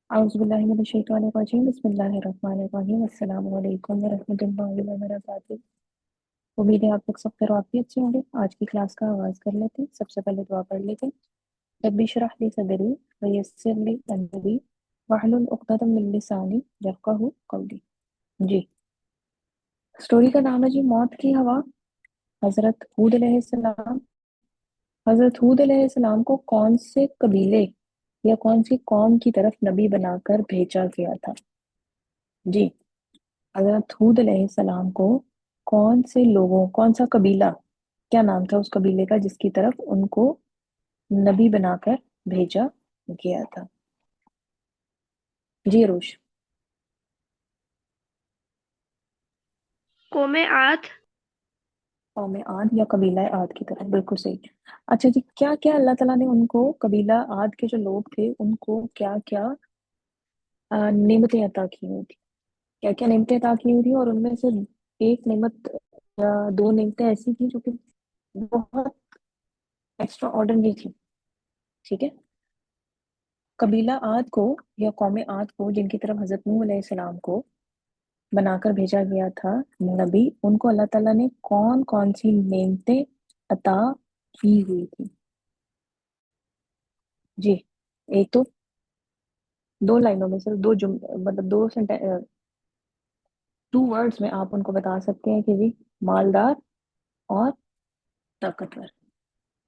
औज़ुबिल्लाहि बिस्मिल्लाहिर्रहमानिर्रहीम अस्सलामु अलैकुम वरहमतुल्लाहि वबरकातुहू। उम्मीद है आप लोग सब खैरियत से होंगे। आज की क्लास का आगाज़ कर लेते हैं। सबसे पहले दुआ पढ़ लेते हैं। रब्बि इश्रह ली सदरी व यस्सिर ली अमरी वहलुल उक़दतम मिन लिसानी यफ़क़हू क़ौली। जी, स्टोरी का नाम है जी मौत की हवा। हज़रत हूद अलैहिस्सलाम हज़रत हूद अलैहिस्सलाम को कौन से कबीले या कौन सी कौम की तरफ नबी बनाकर भेजा गया था? जी, हज़रत हूद अलैहिस्सलाम को कौन सा कबीला, क्या नाम था उस कबीले का जिसकी तरफ उनको नबी बनाकर भेजा गया था? जी अरूष। कौमे आद। कौम आद या कबीला आद की तरफ, बिल्कुल सही। अच्छा जी, क्या क्या अल्लाह ताला ने उनको, कबीला आद के जो लोग थे उनको क्या क्या नेमतें अता की हुई थी? क्या क्या नेमतें अता की हुई थी, और उनमें से एक नेमत या दो नेमतें ऐसी थी जो कि बहुत एक्स्ट्रा ऑर्डिनरी थी। ठीक है। कबीला आद को या कौम आद को जिनकी तरफ हजरत नूह अलैहिस्सलाम को बनाकर भेजा गया था नबी, उनको अल्लाह ताला ने कौन कौन सी नेमतें अता की हुई थी? जी, एक तो दो लाइनों में सिर्फ दो जुम मतलब दो सेंटेंस, टू वर्ड्स में आप उनको बता सकते हैं कि जी मालदार और ताकतवर,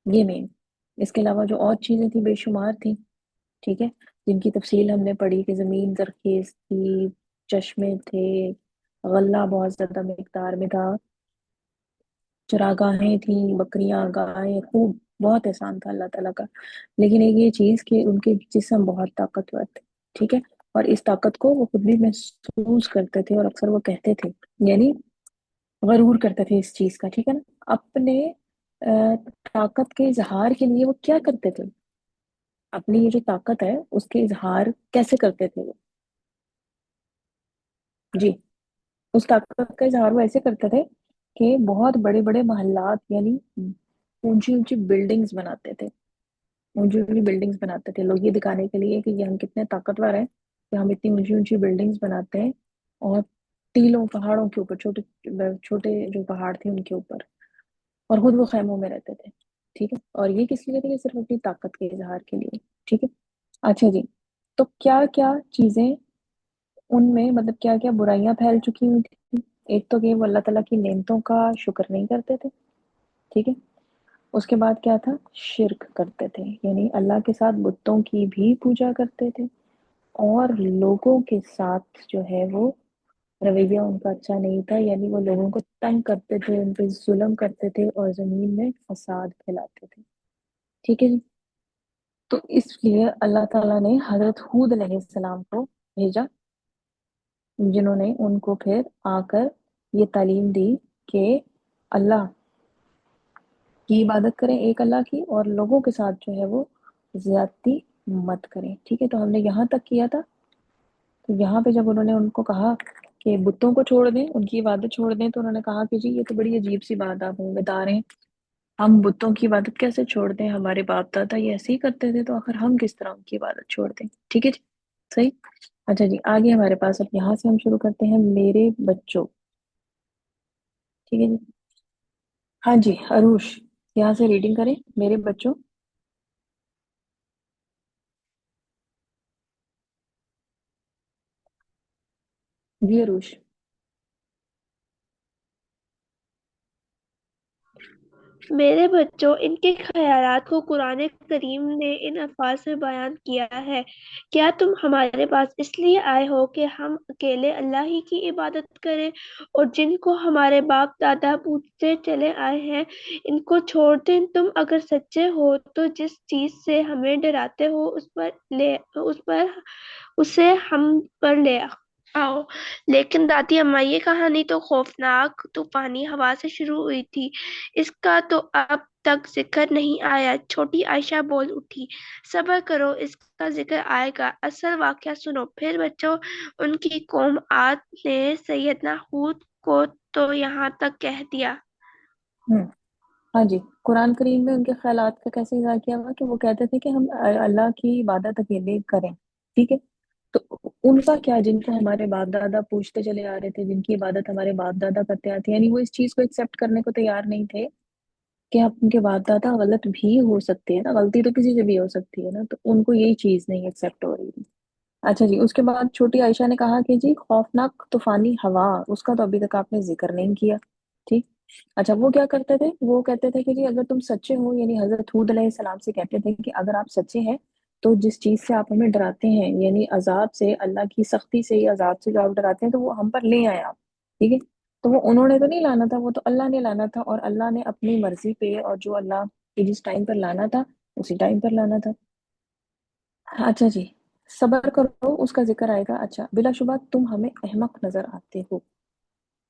ये मेन। इसके अलावा जो और चीजें थी बेशुमार थी। ठीक है, जिनकी तफसील हमने पढ़ी कि जमीन जरखेज थी, चश्मे थे, गल्ला बहुत ज्यादा मिकदार में था, चरागाहें थी, बकरियां, गायें, खूब बहुत एहसान था अल्लाह ताला का। लेकिन एक ये चीज कि उनके जिस्म बहुत ताकतवर थे। ठीक है, और इस ताकत को वो खुद भी महसूस करते थे, और अक्सर वो कहते थे, यानी गरूर करते थे इस चीज का। ठीक है ना, अपने ताकत के इजहार के लिए वो क्या करते थे, अपनी ये जो ताकत है उसके इजहार कैसे करते थे वो? जी, उस ताकत का इजहार वो ऐसे करते थे कि बहुत बड़े बड़े महल्लात, यानी ऊंची ऊंची बिल्डिंग्स बनाते थे। ऊंची ऊंची बिल्डिंग्स बनाते थे लोग ये दिखाने के लिए कि ये हम कितने ताकतवर हैं, कि हम इतनी ऊंची ऊंची बिल्डिंग्स बनाते हैं, और टीलों पहाड़ों के ऊपर, छोटे छोटे जो पहाड़ थे उनके ऊपर, और खुद वो खैमों में रहते थे। ठीक है, और ये किस लिए थे? ये सिर्फ अपनी ताकत के इजहार के लिए। ठीक है। अच्छा जी, तो क्या क्या चीजें उनमें, मतलब क्या क्या बुराइयां फैल चुकी हुई थी? एक तो कि वो अल्लाह ताला की नेमतों का शुक्र नहीं करते थे। ठीक है, उसके बाद क्या था? शिर्क करते थे, यानी अल्लाह के साथ बुतों की भी पूजा करते थे, और लोगों के साथ जो है वो रवैया उनका अच्छा नहीं था, यानी वो लोगों को तंग करते थे, उन पे जुल्म करते थे, और जमीन में फसाद फैलाते थे। ठीक है जी, तो इसलिए अल्लाह ताला ने हजरत हूद अलैहिस्सलाम को भेजा, जिन्होंने उनको फिर आकर ये तालीम दी कि अल्लाह की इबादत करें, एक अल्लाह की, और लोगों के साथ जो है वो ज्यादती मत करें। ठीक है, तो हमने यहाँ तक किया था। तो यहाँ पे जब उन्होंने उनको कहा कि बुतों को छोड़ दें, उनकी इबादत छोड़ दें, तो उन्होंने कहा कि जी ये तो बड़ी अजीब सी बात आप हमें बता रहे हैं, हम बुतों की इबादत कैसे छोड़ दें? हमारे बाप दादा ये ऐसे ही करते थे, तो आखिर हम किस तरह उनकी इबादत छोड़ दें? ठीक है जी, सही। अच्छा जी, आगे हमारे पास अब यहाँ से हम शुरू करते हैं, मेरे बच्चों। ठीक है जी, हाँ जी अरुष, यहाँ से रीडिंग करें, मेरे बच्चों। जी अरुष। मेरे बच्चों, इनके ख्यालात को कुरान करीम ने इन अल्फाज में बयान किया है। क्या तुम हमारे पास इसलिए आए हो कि हम अकेले अल्लाह ही की इबादत करें, और जिनको हमारे बाप दादा पूजते चले आए हैं इनको छोड़ दें? तुम अगर सच्चे हो तो जिस चीज से हमें डराते हो उसे हम पर ले आओ। लेकिन दादी अम्मा, ये कहानी तो खौफनाक तूफानी हवा से शुरू हुई थी, इसका तो अब तक जिक्र नहीं आया। छोटी आयशा बोल उठी। सब्र करो, इसका जिक्र आएगा। असल वाकया सुनो। फिर बच्चों, उनकी कौम आद ने सैयदना हूद को तो यहाँ तक कह दिया। हम्म, हाँ जी, कुरान करीम में उनके ख्यालात का कैसे इज़हार किया हुआ कि वो कहते थे कि हम अल्लाह की इबादत अकेले करें। ठीक है, तो उनका क्या, जिनको हमारे बाप दादा पूछते चले आ रहे थे, जिनकी इबादत हमारे बाप दादा करते आते, यानी वो इस चीज को एक्सेप्ट करने को तैयार नहीं थे कि आप, उनके बाप दादा गलत भी हो सकते हैं ना, गलती तो किसी से भी हो सकती है ना, तो उनको यही चीज नहीं एक्सेप्ट हो रही थी। अच्छा जी, उसके बाद छोटी आयशा ने कहा कि जी खौफनाक तूफानी हवा, उसका तो अभी तक आपने जिक्र नहीं किया। ठीक। अच्छा, वो क्या करते थे, वो कहते थे कि जी अगर तुम सच्चे हो, यानी हजरत हूद अलैहिस्सलाम से कहते थे कि अगर आप सच्चे हैं तो जिस चीज से आप हमें डराते हैं, यानी अजाब से, अल्लाह की सख्ती से या अजाब से जो आप डराते हैं, तो वो हम पर ले आए आप। ठीक है। तो वो उन्होंने तो नहीं लाना था, वो तो अल्लाह ने लाना था, और अल्लाह ने अपनी मर्जी पे, और जो अल्लाह के जिस टाइम पर लाना था उसी टाइम पर लाना था। अच्छा जी, सबर करो, उसका जिक्र आएगा। अच्छा, बिलाशुबा तुम हमें अहमक नजर आते हो।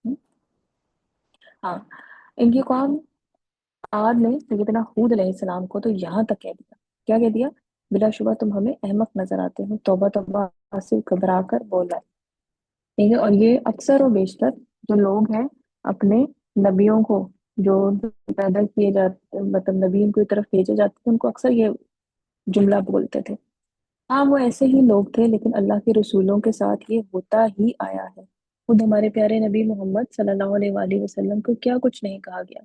हम्म, हाँ। इनकी कौम आद ने सैयदना हूद अलैहिस्सलाम को तो यहाँ तक कह दिया, क्या कह दिया, बिलाशुबा तुम हमें अहमक नजर आते हो, तौबा तौबा, आसिफ घबरा कर बोला। ठीक है। और ये अक्सर और बेशतर जो लोग हैं अपने नबियों को, जो पैदा किए जाते, मतलब नबियों की तरफ भेजे जाते थे, उनको अक्सर ये जुमला बोलते थे। हाँ, वो ऐसे ही लोग थे, लेकिन अल्लाह के रसूलों के साथ ये होता ही आया है। खुद हमारे प्यारे नबी मोहम्मद सल्लल्लाहु अलैहि वसल्लम को क्या कुछ नहीं कहा गया।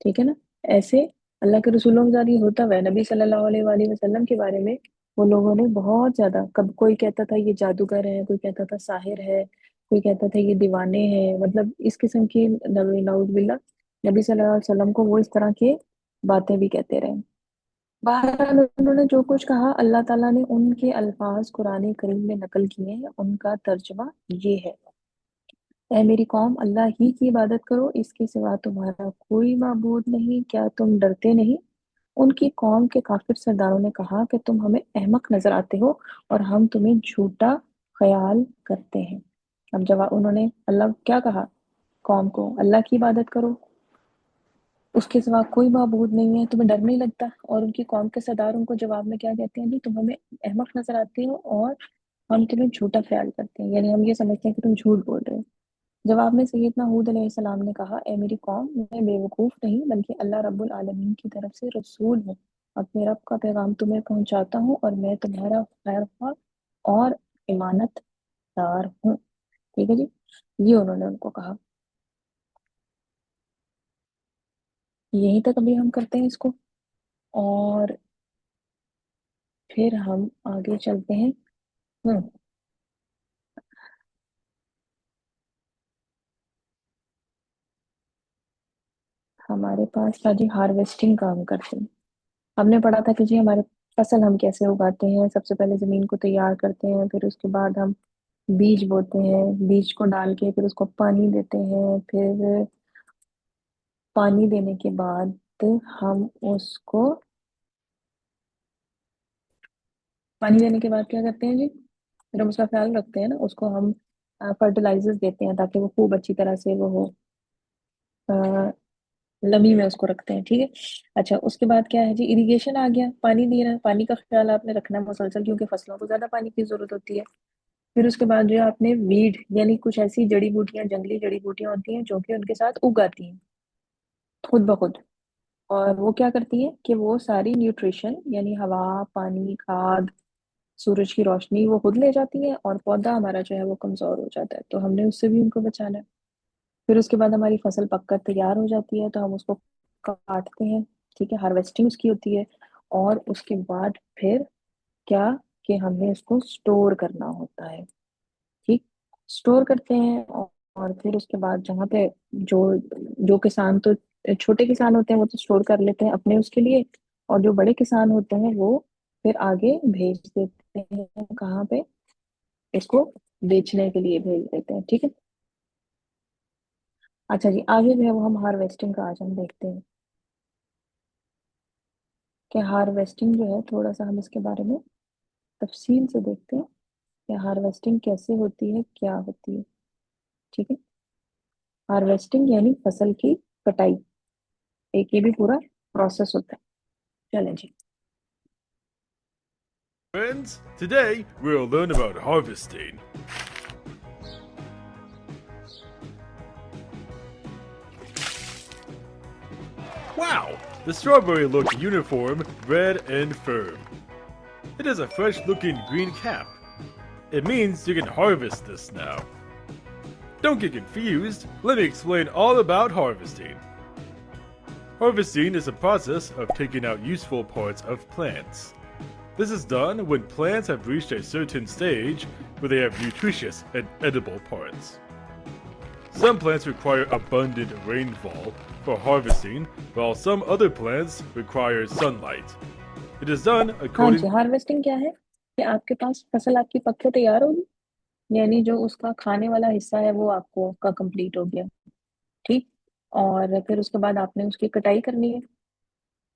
ठीक है ना। ऐसे अल्लाह के रसूलों के साथ ये होता हुआ है, नबी सल्लल्लाहु अलैहि वसल्लम के बारे में वो लोगों ने बहुत ज्यादा, कब कोई कहता था ये जादूगर है, कोई कहता था साहिर है, कोई कहता था ये दीवाने हैं, मतलब इस किस्म की नबी नाउजुबिल्ला, नबी सल्लल्लाहु अलैहि वसल्लम को वो इस तरह के बातें भी कहते रहे। बहरहाल उन्होंने जो कुछ कहा, अल्लाह ताला ने उनके अल्फाज कुरान करीम में नकल किए हैं, उनका तर्जमा ये है, ऐ मेरी कौम, अल्लाह ही की इबादत करो, इसके सिवा तुम्हारा कोई माबूद नहीं, क्या तुम डरते नहीं। उनकी कौम के काफिर सरदारों ने कहा कि तुम हमें अहमक नजर आते हो और हम तुम्हें झूठा ख्याल करते हैं। अब जवाब उन्होंने, अल्लाह क्या कहा, कौम को अल्लाह की इबादत करो, उसके सिवा कोई माबूद नहीं है, तुम्हें डर नहीं लगता। और उनकी कौम के सरदार उनको जवाब में क्या कहते हैं, जी तुम हमें अहमक नजर आते हो और हम तुम्हें झूठा ख्याल करते हैं, यानी हम ये समझते हैं कि तुम झूठ बोल रहे हो। जवाब में सैयदना हूद अलैहिस्सलाम ने कहा, ए मेरी कौम, मैं बेवकूफ नहीं बल्कि अल्लाह रब्बुल आलमीन की तरफ से रसूल हूँ। अपने रब का पैगाम तुम्हें पहुंचाता हूँ और मैं तुम्हारा खैर ख्वाह और इमानतदार हूँ। ठीक है जी, ये उन्होंने उनको कहा। यहीं तक अभी हम करते हैं इसको, और फिर हम आगे चलते हैं। हम्म। हमारे पास था जी हार्वेस्टिंग का, हम करते हैं। हमने पढ़ा था कि जी हमारे फसल हम कैसे उगाते हैं, सबसे पहले जमीन को तैयार करते हैं, फिर उसके बाद हम बीज बोते हैं, बीज को डाल के फिर उसको पानी देते हैं, फिर पानी देने के बाद हम उसको, पानी देने के बाद क्या करते हैं जी, फिर हम उसका ख्याल रखते हैं ना, उसको हम फर्टिलाइजर्स देते हैं ताकि वो खूब अच्छी तरह से वो हो, नमी में उसको रखते हैं। ठीक है। अच्छा, उसके बाद क्या है जी, इरिगेशन आ गया, पानी देना, पानी का ख्याल आपने रखना है मुसलसल, क्योंकि फसलों को ज्यादा पानी की जरूरत होती है। फिर उसके बाद जो है आपने वीड, यानी कुछ ऐसी जड़ी बूटियां, जंगली जड़ी बूटियां होती हैं जो कि उनके साथ उग आती हैं खुद ब खुद, और वो क्या करती हैं कि वो सारी न्यूट्रिशन, यानी हवा, पानी, खाद, सूरज की रोशनी वो खुद ले जाती है, और पौधा हमारा जो है वो कमजोर हो जाता है, तो हमने उससे भी उनको बचाना है। फिर उसके बाद हमारी फसल पककर तैयार हो जाती है, तो हम उसको काटते हैं। ठीक है, हार्वेस्टिंग उसकी होती है। और उसके बाद फिर क्या, कि हमें उसको स्टोर करना होता है। ठीक। स्टोर करते हैं, और फिर उसके बाद जहाँ पे जो जो किसान तो, छोटे किसान होते हैं वो तो स्टोर कर लेते हैं अपने उसके लिए, और जो बड़े किसान होते हैं वो फिर आगे भेज देते हैं, कहाँ पे, इसको बेचने के लिए भेज देते हैं। ठीक है। अच्छा जी, आगे जो है वो हम हार्वेस्टिंग का आज हम देखते हैं कि हार्वेस्टिंग जो है, थोड़ा सा हम इसके बारे में तफसील से देखते हैं कि हार्वेस्टिंग कैसे होती है, क्या होती है। ठीक है। हार्वेस्टिंग यानी फसल की कटाई, एक ये भी पूरा प्रोसेस होता है। चलें जी। Friends, today we'll learn about harvesting. Wow! The strawberry looked uniform, red and firm. It has a fresh looking green cap. It means you can harvest this now. Don't get confused. Let me explain all about harvesting. Harvesting is a process of taking out useful parts of plants. This is done when plants have reached a certain stage where they have nutritious and edible parts. Some plants require abundant rainfall for harvesting, while some other plants require sunlight. It is done हाँ according जी, harvesting क्या है कि आपके पास फसल आपकी पक के तैयार होगी, यानी जो उसका खाने वाला हिस्सा है वो आपको का कंप्लीट हो गया, ठीक। और फिर उसके बाद आपने उसकी कटाई करनी है।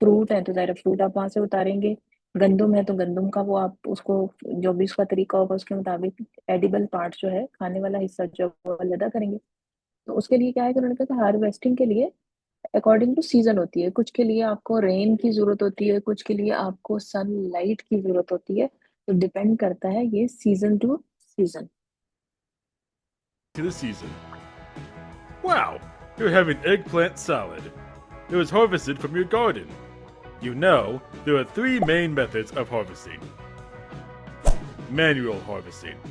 फ्रूट है तो ज़ाहिर फ्रूट आप वहां से उतारेंगे, गंदम है तो गंदम का वो आप उसको जो भी उसका तरीका होगा उसके मुताबिक एडिबल पार्ट जो है खाने वाला हिस्सा जो है, वो अलग करेंगे। तो उसके लिए क्या है कि उन्होंने कहा हार्वेस्टिंग के लिए अकॉर्डिंग टू सीजन होती है, कुछ के लिए आपको रेन की जरूरत होती है, कुछ के लिए आपको सनलाइट की जरूरत होती है। तो डिपेंड करता है ये season two season. to the season. Wow, you're having eggplant salad. It was harvested from your garden. You know, there are three main methods of harvesting. Manual harvesting.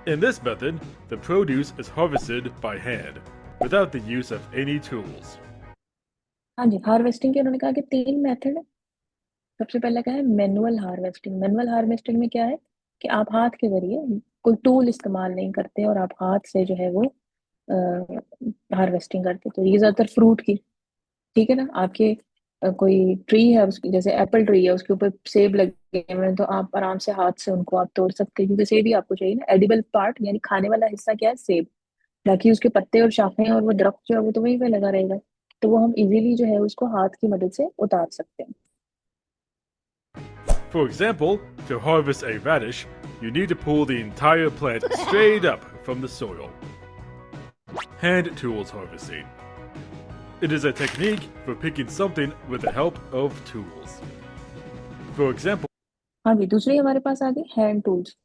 In this method, the produce is harvested by hand, without the use of any tools. हाँ जी, harvesting के उन्होंने कहा कि तीन method है। सबसे पहला क्या है, मैनुअल हार्वेस्टिंग। मैनुअल हार्वेस्टिंग में क्या है कि आप हाथ के जरिए कोई टूल इस्तेमाल नहीं करते और आप हाथ से जो है वो हार्वेस्टिंग करते। तो ये ज्यादातर फ्रूट की, ठीक है ना, आपके कोई ट्री है उसकी, जैसे एप्पल ट्री है उसके ऊपर सेब लगे हुए हैं, तो आप आराम से हाथ से उनको आप तोड़ सकते हैं, क्योंकि सेब ही आपको चाहिए ना, एडिबल पार्ट यानी खाने वाला हिस्सा क्या है, सेब। बाकी उसके पत्ते और शाखें और वो दरख्त जो है वो तो वहीं पे लगा रहेगा। तो वो हम इजीली जो है उसको हाथ की मदद से उतार सकते हैं। For example, to harvest a radish, you need to pull the entire plant straight up from the soil. Hand tools harvesting. It is a technique for picking something with the help of tools. For example, हाँ जी, दूसरी हमारे पास आ गई hand tools,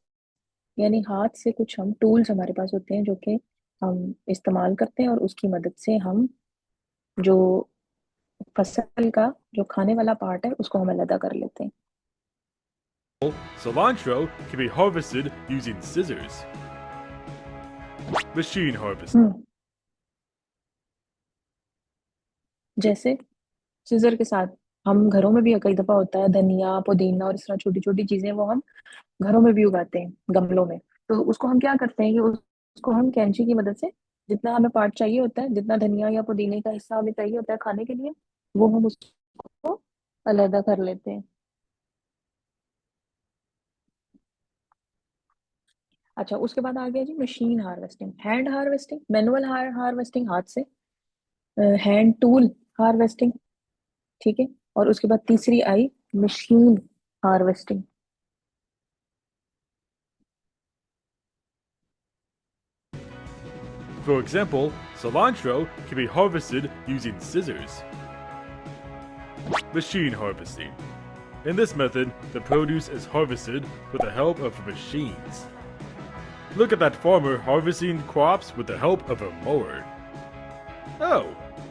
यानी हाथ से कुछ हम tools हमारे पास होते हैं जो कि हम इस्तेमाल करते हैं और उसकी मदद से हम जो फसल का जो खाने वाला पार्ट है उसको हम अलग कर लेते हैं। cilantro can be harvested using scissors. Machine harvesting. जैसे सीजर के साथ हम घरों में भी कई दफा होता है धनिया पुदीना और इस तरह छोटी छोटी चीजें वो हम घरों में भी उगाते हैं गमलों में। तो उसको हम क्या करते हैं कि उसको हम कैंची की मदद से जितना हमें पार्ट चाहिए होता है, जितना धनिया या पुदीने का हिस्सा हमें चाहिए होता है खाने के लिए, वो हम उसको अलग कर लेते हैं। अच्छा, उसके बाद आ गया जी machine harvesting. Hand harvesting, manual harvesting हाथ से, हैंड टूल हार्वेस्टिंग, ठीक है। और उसके बाद तीसरी I machine harvesting. For example, cilantro can be harvested using scissors. Machine harvesting. In this method, the produce is harvested with the help of machines. Look at that farmer harvesting crops with the help of a mower. Oh,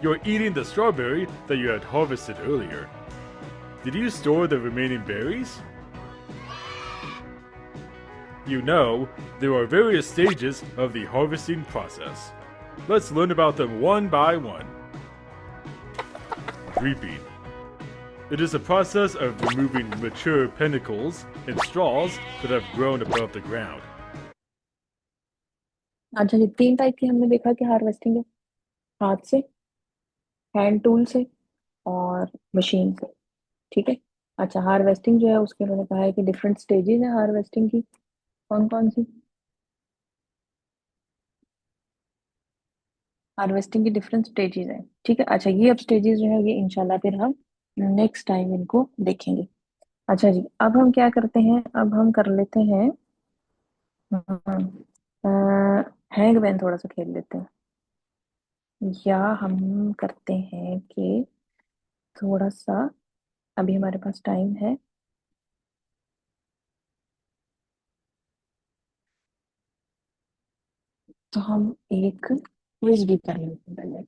you're eating the strawberry that you had harvested earlier. Did you store the remaining berries? You know, there are various stages of the harvesting process. Let's learn about them one by one. Reaping. It is a process of removing mature panicles and straws that have grown above the ground. अच्छा जी, तीन type की हमने देखा कि harvesting है, हाथ से, hand tool से और मशीन से, ठीक है। अच्छा, हार्वेस्टिंग जो है उसके उन्होंने कहा है कि डिफरेंट स्टेजेस है हार्वेस्टिंग की। कौन कौन सी हार्वेस्टिंग की डिफरेंट स्टेजेस है, ठीक है। अच्छा, ये अब स्टेजेस जो है ये इंशाल्लाह फिर हम नेक्स्ट टाइम इनको देखेंगे। अच्छा जी, अब हम क्या करते हैं, अब हम कर लेते हैं हैंग मैन थोड़ा सा खेल लेते हैं, या हम करते हैं कि थोड़ा सा अभी हमारे पास टाइम है, तो हम एक क्विज भी कर लेते हैं। पहले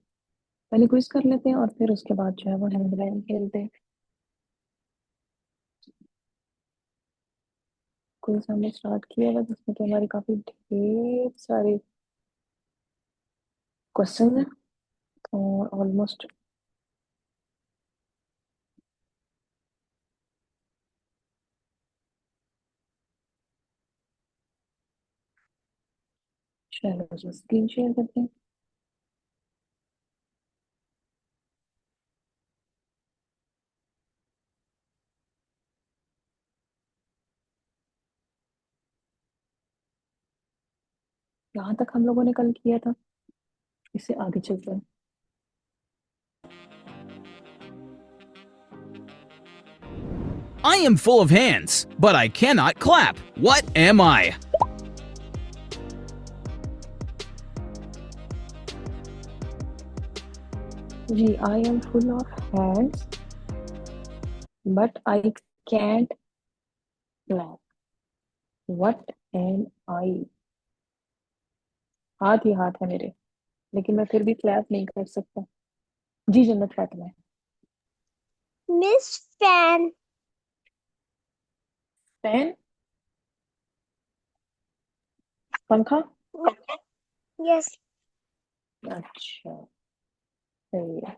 पहले क्विज कर लेते हैं और फिर उसके बाद जो है वो हैंडबैग खेलते हैं। क्विज हमने स्टार्ट किया था जिसमें कि हमारे काफी ढेर सारे क्वेश्चन हैं और ऑलमोस्ट चलो जी स्क्रीन शेयर करते हैं। यहाँ तक हम लोगों ने कल किया था, इससे आगे चलते हैं। I am full of hands, but I cannot clap. What am I? जी I am full of hands but I can't clap, what am I. हाथ ही हाथ है मेरे, लेकिन मैं फिर भी क्लैप नहीं कर सकता। जी Jannat Fatima. Miss fan. Fan, पंखा। यस। अच्छा सही है,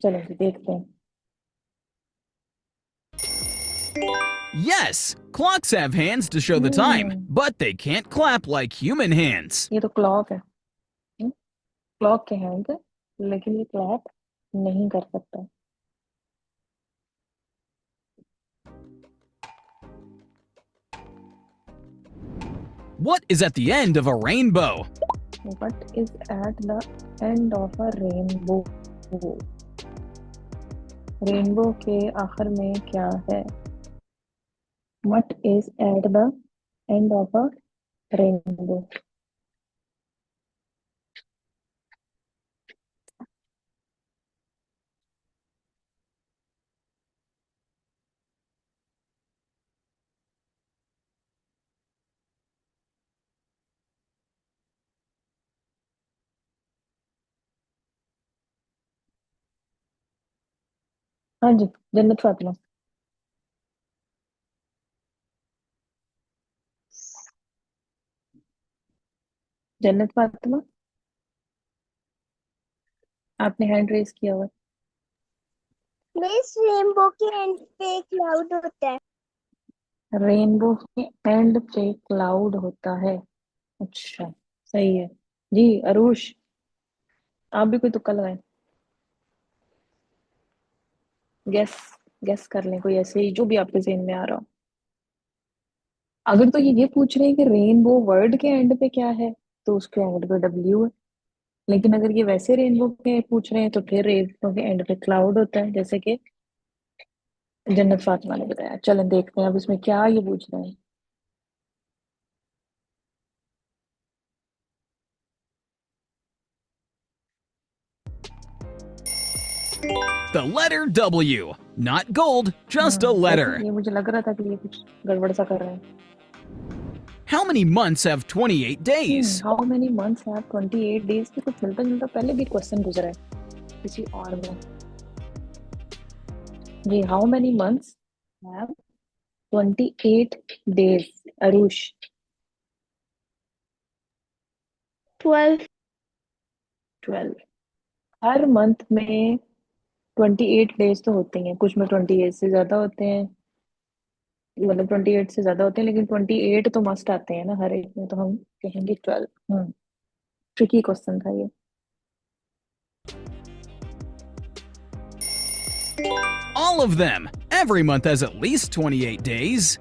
चलो जी देखते हैं। Yes, clocks have hands to show the time, but they can't clap like human hands. ये तो क्लॉक है, क्लॉक के हैंड है, लेकिन ये क्लैप नहीं कर सकता। What is at the end of a rainbow? What is at the end of a rainbow? Rainbow के आखिर में क्या है? What is at the end of a rainbow? हाँ जी जन्नत फातिमा। जन्नत फातिमा आपने हैंड रेस किया हुआ। मिस रेनबो के एंड पे क्लाउड होता है। रेनबो के एंड पे क्लाउड होता है। अच्छा सही है जी। अरुष आप भी कोई तुक्का लगाए, गेस गेस कर लें कोई ऐसे ही जो भी आपके ज़हन में आ रहा हो। अगर तो ये पूछ रहे हैं कि रेनबो वर्ड के एंड पे क्या है, तो उसके एंड पे डब्ल्यू है। लेकिन अगर ये वैसे रेनबो के पूछ रहे हैं तो फिर रेनबो के एंड पे क्लाउड होता है, जैसे कि जन्नत फातिमा ने बताया। चलें देखते हैं अब इसमें क्या ये पूछ रहे हैं। The letter W. Not gold, just a letter. ये मुझे लग रहा था कि ये कुछ गड़बड़ सा कर रहे हैं। How many months have 28 days? How many months have 28 days की कुछ मिलता जुलता पहले भी क्वेश्चन गुजरा है किसी और में। जी how many months have 28 days. Arush 12। 12। हर मंथ में 28 डेज तो होते हैं, कुछ में 28 से ज्यादा होते हैं, मतलब 28 से ज्यादा होते हैं, लेकिन 28 तो मस्ट आते हैं ना हर एक में, तो हम कहेंगे 12। ट्रिकी क्वेश्चन था ये। All of them. Every month has at least 28 days.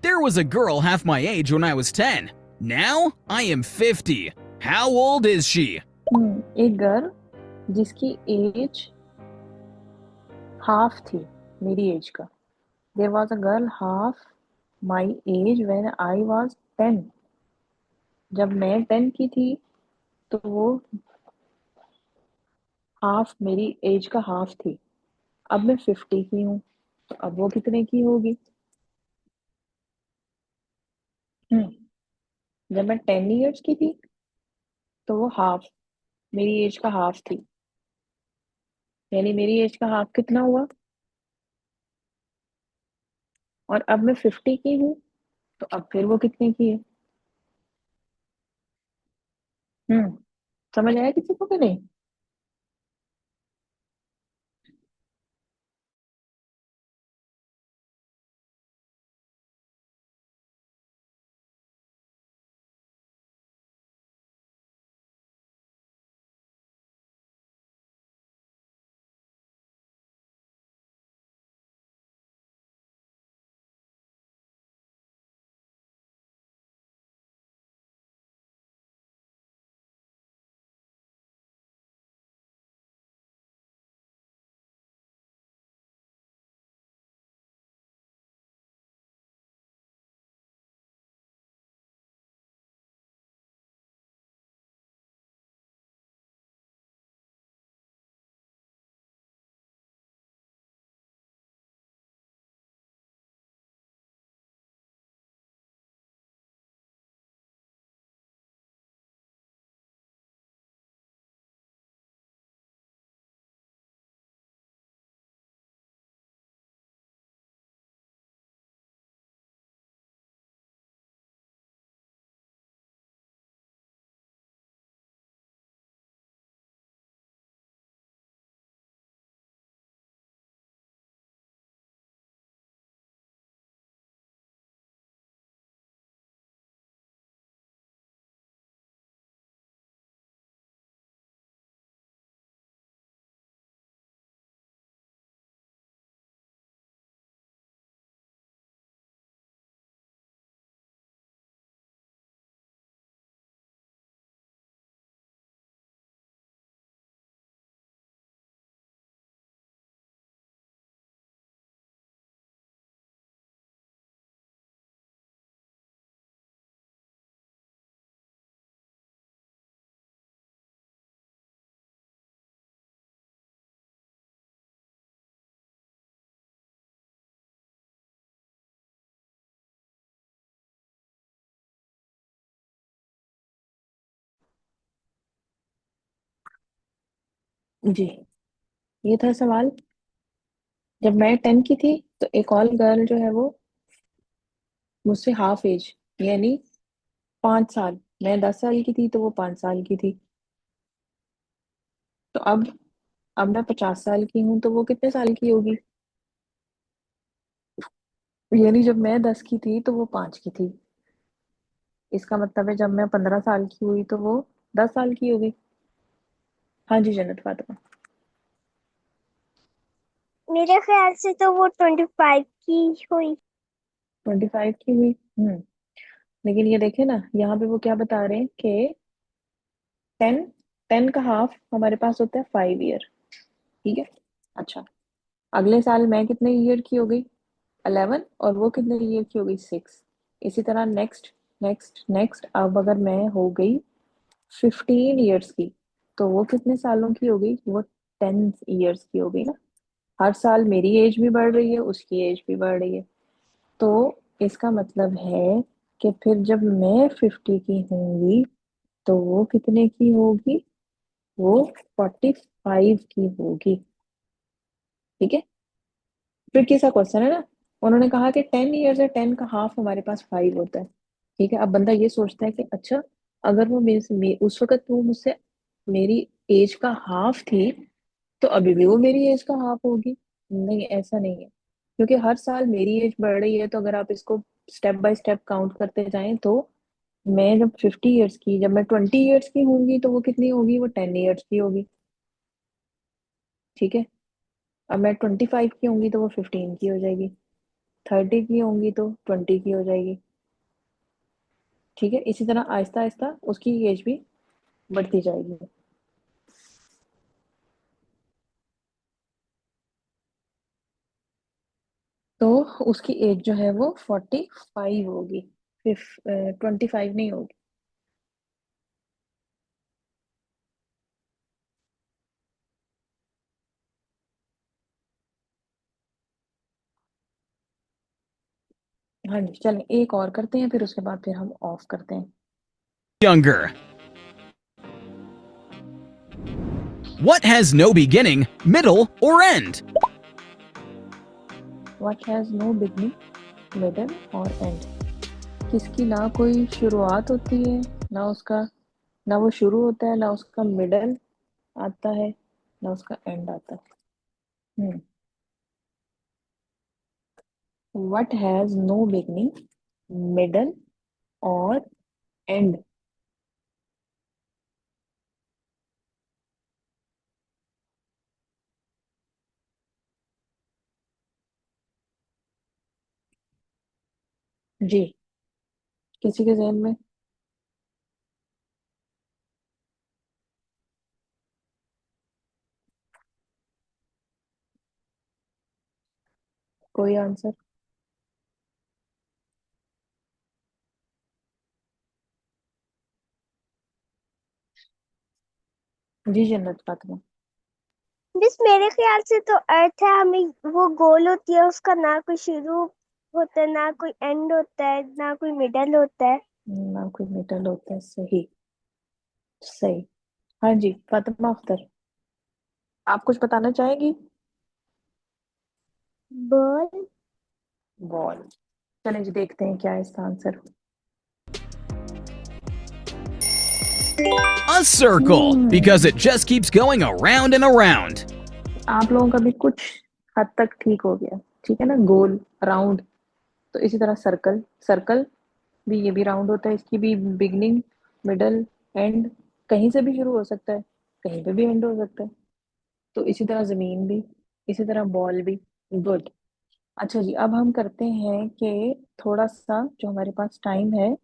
There was a girl half my age when I was 10. Now I am 50. How old is she? एक गर्ल जिसकी एज हाफ थी मेरी age का। There was a girl half my age when I was 10। जब मैं 10 की थी तो वो हाफ मेरी एज का हाफ थी। अब मैं 50 की हूँ, तो अब वो कितने की होगी? जब मैं 10 इयर्स की थी तो वो हाफ मेरी एज का हाफ थी, यानी मेरी एज का हाफ कितना हुआ? और अब मैं 50 की हूँ, तो अब फिर वो कितने की है? हम्म समझ आया किसी को कि नहीं? जी, ये था सवाल। जब मैं 10 की थी, तो एक और गर्ल जो है वो मुझसे हाफ एज, यानी 5 साल। मैं 10 साल की थी तो वो 5 साल की थी। तो अब मैं 50 साल की हूँ, तो वो कितने साल की होगी? यानी जब मैं 10 की थी तो वो 5 की थी। इसका मतलब है जब मैं 15 साल की हुई तो वो 10 साल की होगी। हाँ जी, जन्नत फातिमा। मेरे ख्याल से तो वो 25 की हुई। 25 की हुई। लेकिन ये देखे ना, यहाँ पे वो क्या बता रहे हैं कि 10 10 का हाफ हमारे पास होता है 5 ईयर। ठीक है। अच्छा, अगले साल मैं कितने ईयर की हो गई? 11। और वो कितने ईयर की हो गई? 6। इसी तरह नेक्स्ट नेक्स्ट नेक्स्ट, अब अगर मैं हो गई 15 ईयर्स की, तो वो कितने सालों की हो गई? वो 10 ईयर्स की हो गई ना। हर साल मेरी एज भी बढ़ रही है, उसकी एज भी बढ़ रही है। तो इसका मतलब है कि फिर जब मैं 50 की होंगी, तो वो कितने की होगी? वो 45 की होगी। ठीक है। ट्रिकी सा क्वेश्चन है ना। उन्होंने कहा कि 10 ईयर्स है, 10 का हाफ हमारे पास 5 होता है। ठीक है। अब बंदा ये सोचता है कि अच्छा, अगर वो मेरे से उस वक्त वो मुझसे मेरी एज का हाफ थी, तो अभी भी वो मेरी एज का हाफ होगी। नहीं, ऐसा नहीं है। क्योंकि हर साल मेरी एज बढ़ रही है, तो अगर आप इसको स्टेप बाय स्टेप काउंट करते जाएं, तो मैं जब 50 ईयर्स की, जब मैं 20 ईयर्स की होंगी, तो वो कितनी होगी? वो 10 ईयर्स की होगी। ठीक है। अब मैं 25 की होंगी तो वो 15 की हो जाएगी। 30 की होंगी तो 20 की हो जाएगी। ठीक है। इसी तरह आहिस्ता आहिस्ता उसकी एज भी बढ़ती जाएगी। तो उसकी एज जो है वो 45 होगी, फिर 25 नहीं होगी। हाँ जी, चलें एक और करते हैं, फिर उसके बाद फिर हम ऑफ करते हैं। Younger. What has no beginning, middle, or end? What has no beginning, middle और एंड, किसकी ना कोई शुरुआत होती है, ना उसका, ना वो शुरू होता है, ना उसका मिडल आता है, ना उसका एंड आता है। Hmm what has no beginning, middle और एंड? जी, किसी के जहन में कोई आंसर? जी जन्नत फातिमा। बस मेरे ख्याल से तो अर्थ है, हमें वो गोल होती है, उसका ना कोई शुरू होता है, ना कोई एंड होता है, ना कोई मिडल होता है। ना कोई मिडल होता है, सही। सही। हाँ जी फातिमा अख्तर, आप कुछ बताना चाहेंगी? बॉल। बॉल। चलें जी, देखते हैं क्या है इसका answer. A circle, because it just keeps going around and around. आप लोगों का भी कुछ हद तक ठीक हो गया, ठीक है ना, गोल, राउंड। तो इसी तरह सर्कल, सर्कल भी, ये भी राउंड होता है, इसकी भी बिगनिंग, मिडल, एंड कहीं से भी शुरू हो सकता है, कहीं पे भी एंड हो सकता है। तो इसी तरह जमीन भी, इसी तरह बॉल भी। गुड। अच्छा जी, अब हम करते हैं कि थोड़ा सा जो हमारे पास टाइम है,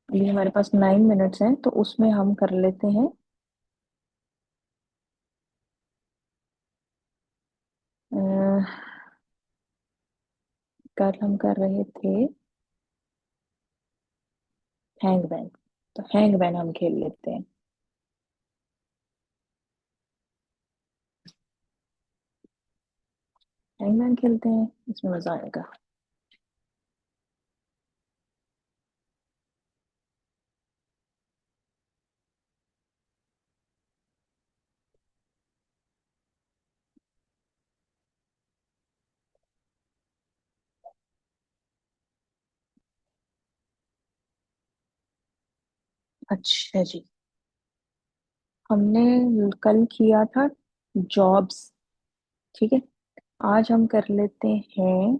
अभी हमारे पास 9 मिनट्स हैं, तो उसमें हम कर लेते हैं कल हम कर रहे थे हैंगमैन, तो हैंगमैन हम खेल लेते हैं। हैंगमैन खेलते हैं, इसमें मजा आएगा। अच्छा जी, हमने कल किया था जॉब्स, ठीक है। आज हम कर लेते हैं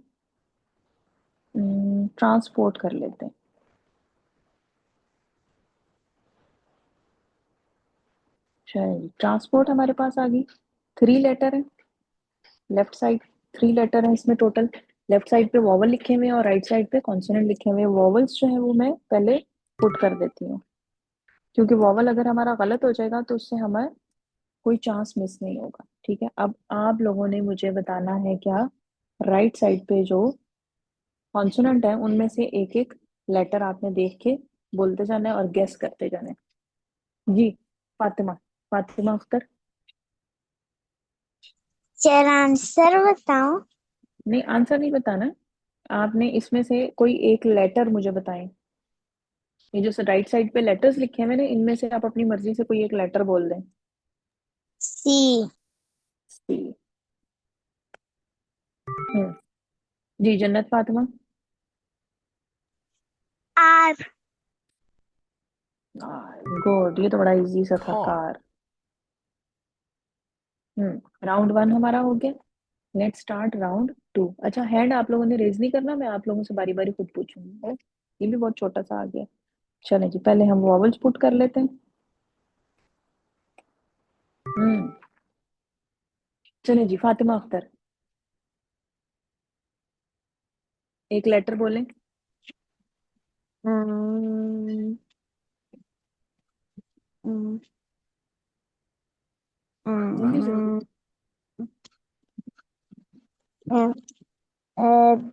ट्रांसपोर्ट कर लेते हैं। चलिए, ट्रांसपोर्ट हमारे पास आ गई। 3 लेटर है लेफ्ट साइड, 3 लेटर है इसमें टोटल। लेफ्ट साइड पे वॉवल लिखे हुए हैं और राइट साइड पे कॉन्सोनेंट लिखे हुए हैं। वॉवल्स जो है वो मैं पहले पुट कर देती हूँ, क्योंकि वॉवल अगर हमारा गलत हो जाएगा तो उससे हमें कोई चांस मिस नहीं होगा, ठीक है। अब आप लोगों ने मुझे बताना है क्या, राइट साइड पे जो कॉन्सोनेंट है उनमें से एक एक लेटर आपने देख के बोलते जाना है और गेस करते जाना है। जी फातिमा, फातिमा अख्तर। चल आंसर बताओ। नहीं, आंसर नहीं बताना, आपने इसमें से कोई एक लेटर मुझे बताएं। ये जो राइट साइड पे लेटर्स लिखे हैं मैंने, इनमें से आप अपनी मर्जी से कोई एक लेटर बोल दें। सी। सी। जी जन्नत फातिमा। आर। गुड, ये तो बड़ा इजी सा था, Car. कार। राउंड 1 हमारा हो गया। Let's start round 2। अच्छा, हैंड आप लोगों ने रेज नहीं करना, मैं आप लोगों से बारी बारी खुद पूछूंगी, है? ये भी बहुत छोटा सा आ गया। चलें जी, पहले हम वॉवल्स पुट कर लेते हैं। हम्म चलें जी, फातिमा अख्तर, एक लेटर बोलें। हम्म, हम्म, जल्दी जल्दी। हम्म, हम्म,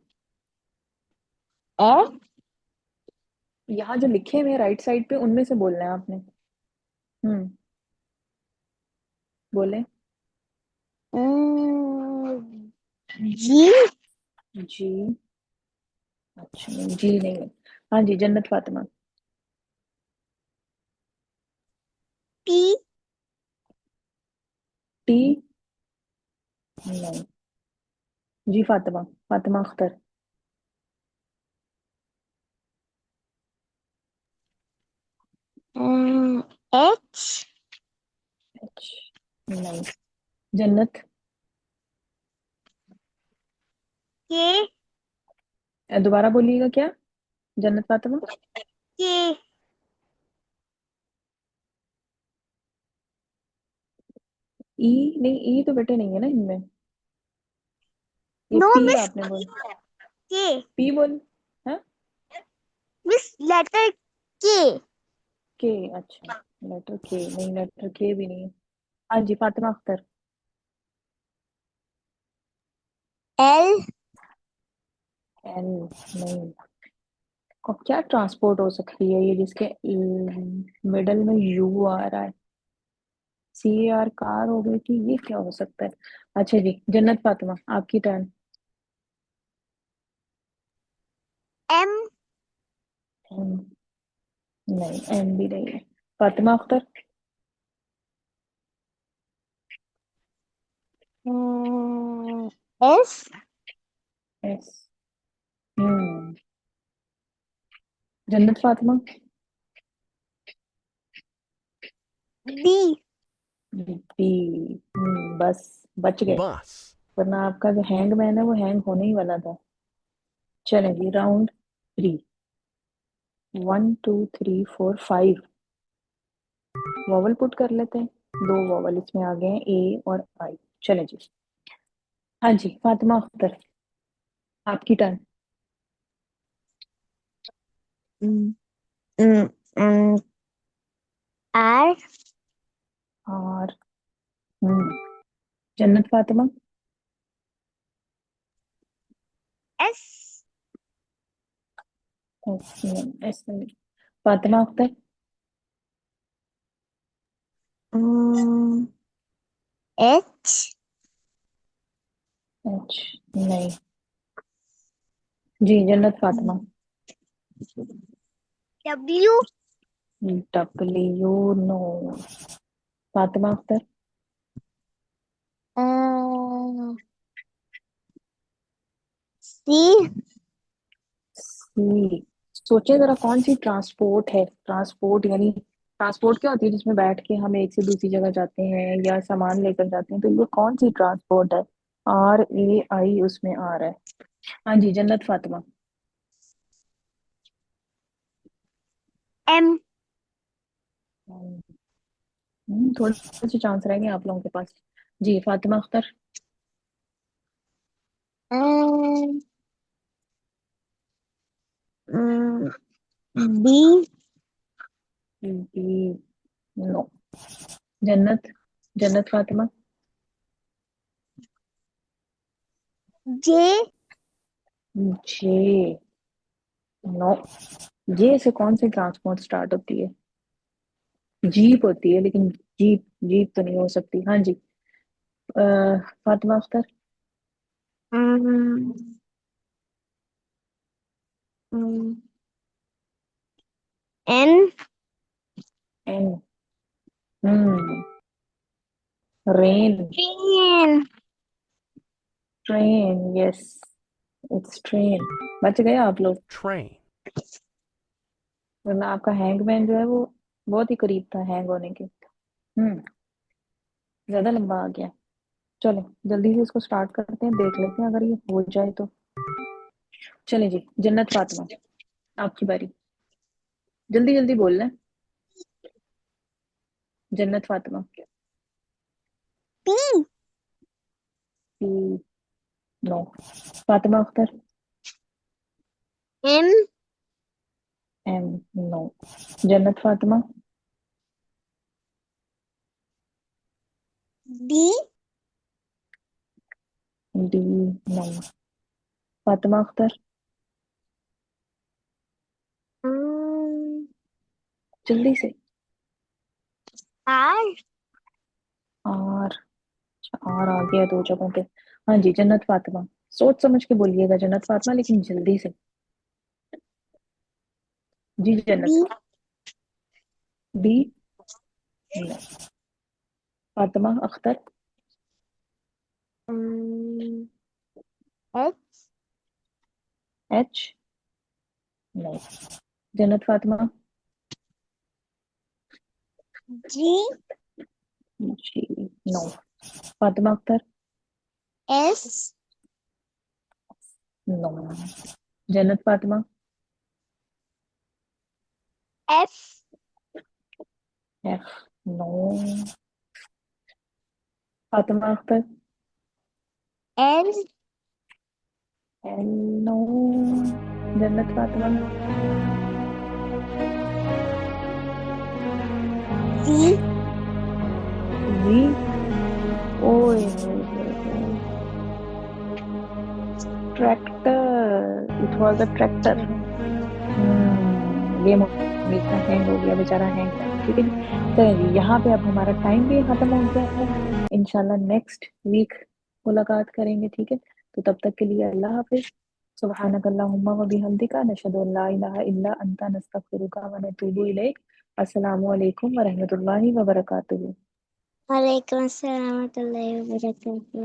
अ, ए। यहाँ जो लिखे हुए हैं राइट साइड पे, उनमें से बोलना है आपने। हम्म बोले। जी। जी। अच्छा नहीं, जी नहीं है। हाँ जी जन्नत फातिमा। टी। टी। नहीं। जी फातिमा, फातिमा अख्तर। एच एच नहीं। जन्नत, के दोबारा बोलिएगा क्या? जन्नत फातिमा। के ई नहीं, ई तो बेटे नहीं है ना इनमें। ये नो पी मिस आपने बोल, के पी बोल। हाँ, मिस लेटर के के, अच्छा। लेटर के नहीं, लेटर के भी नहीं है। हाँ जी, फातिमा अख्तर। एल एल नहीं। और क्या ट्रांसपोर्ट हो सकती है ये जिसके मिडल में यू आ रहा है? सी आर, कार हो गई थी, ये क्या हो सकता है? अच्छा जी, जन्नत फातिमा आपकी टर्न। एम एम नहीं, एम भी नहीं है। फातिमा अख्तर। S S. हम्म। जन्नत फातिमा। D B. बस बच गए, bus, वरना आपका जो हैंगमैन है वो हैंग होने ही वाला था। चलेंगे राउंड 3। 1 2 3 4 5 वॉवल पुट कर लेते हैं। दो वॉवल इसमें आ गए हैं, ए और आई। चले जी। हाँ जी, फातिमा अख्तर आपकी टर्न। आर और जन्नत फातिमा। एस एस नहीं, एस नहीं। फातिमा अख्तर। एच एच नहीं। जी, Jannat Fatima. W W no. Fatima Akhtar. C C. सोचे जरा कौन सी ट्रांसपोर्ट है? ट्रांसपोर्ट यानी ट्रांसपोर्ट क्या होती है जिसमें बैठ के हम एक से दूसरी जगह जाते हैं या सामान लेकर जाते हैं, तो ये कौन सी ट्रांसपोर्ट है? आर ए आई उसमें आ रहा है। हाँ जी, जन्नत फातिमा। एम थोड़े से चांस रहेंगे आप लोगों के पास। जी, Fatima Akhtar. B B no. Jannat, Jannat Fatima. जे जे नो। जे से कौन सी ट्रांसपोर्ट स्टार्ट होती है? जीप होती है, लेकिन जीप जीप तो नहीं हो सकती। हाँ जी, फातिमा अख्तर। N N. हम्म। Rain. Train train, yes, it's train. बच गए आप लोग, train, वरना आपका हैंगमैन जो है वो बहुत ही करीब था हैंग होने के। हम्म। ज्यादा लंबा आ गया। चलो जल्दी से इसको स्टार्ट करते हैं, देख लेते हैं अगर ये हो जाए तो। चले जी, जन्नत फातिमा आपकी बारी। जल्दी जल्दी बोलना है। Jannat Fatima. P no. Fatima Akhtar. M M no. Jannat Fatima. D D no. Fatima Akhtar. जल्दी से। आर और और आ गया दो जगहों पे। हाँ जी, जन्नत फातिमा। सोच समझ के बोलिएगा जन्नत फातिमा, लेकिन जल्दी से। जी B Jannat. B no. Fatima Akhtar. H H no. Jannat Fatima. G. G no. Fatima Akhtar? S. No. Jannat Fatima? F. F? No. Fatima Akhtar? L. L? No. Jannat Fatima? C. G? ओए होए होए होए। Tractor, it was a tractor. Game मेरा हैंग हो गया, बेचारा हैंग था। ठीक है जी। चलिए जी, यहाँ पे अब हमारा टाइम भी खत्म हो गया है। इंशाल्लाह नेक्स्ट वीक मुलाकात करेंगे, ठीक है। तो तब तक के लिए अल्लाह हाफिज। सुब्हानक अल्लाहुम्मा व बिहम्दिका नशहदु अन ला इलाहा इल्ला अंता नस्तगफिरुका व नतूबु इलैक। अस्सलामु अलैकुम व रहमतुल्लाहि व बरकातुहू। वालेकुम अस्सलाम व रहमतुल्लाहि व बरकातुहू।